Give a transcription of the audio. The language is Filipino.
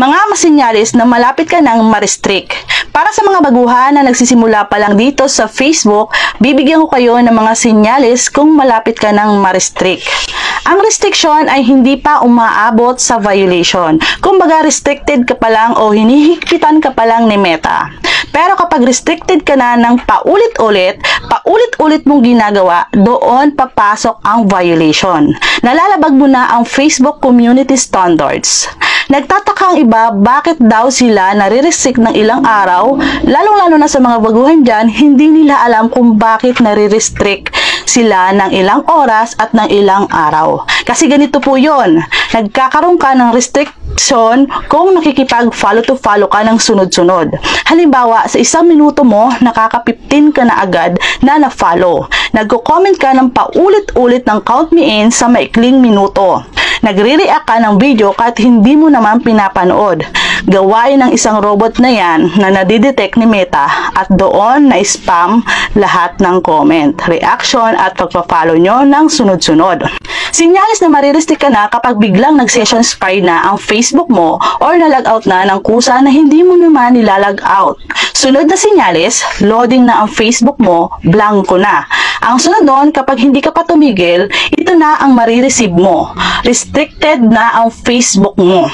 Mga masinyalis na malapit ka nang ma-restrict. Para sa mga baguhan na nagsisimula pa lang dito sa Facebook, bibigyan ko kayo ng mga sinyalis kung malapit ka nang ma-restrict. Ang restriction ay hindi pa umaabot sa violation. Kumbaga restricted ka pa lang o hinihigpitan ka pa lang ni Meta. Pero kapag restricted ka na ng paulit-ulit mong ginagawa, doon papasok ang violation. Nalalabag mo na ang Facebook Community Standards. Nagtataka ang iba bakit daw sila nare-restrict ng ilang araw, lalong-lalo na sa mga baguhan dyan, hindi nila alam kung bakit nare-restrict sila ng ilang oras at ng ilang araw. Kasi ganito po yon, nagkakaroon ka ng restriction kung nakikipag-follow to follow ka ng sunod-sunod. Halimbawa, sa 1 minuto mo, nakaka-15 ka na agad na na-follow. Nagko-comment ka ng paulit-ulit ng count me in sa maikling minuto. Nagre-react ka ng video kahit hindi mo naman pinapanood. Gawain ng isang robot na yan na nadidetect ni Meta at doon na spam lahat ng comment, reaction at pagpa-follow nyo ng sunod-sunod. Sinyalis na marirestrict ka na kapag biglang nag-session spy na ang Facebook mo or na-logout na ng kusa na hindi mo naman nilalag out. Sunod na sinyalis, loading na ang Facebook mo, blanko na. Ang sunod doon, kapag hindi ka pa tumigil, ito na ang marireceive mo. Restricted na ang Facebook mo.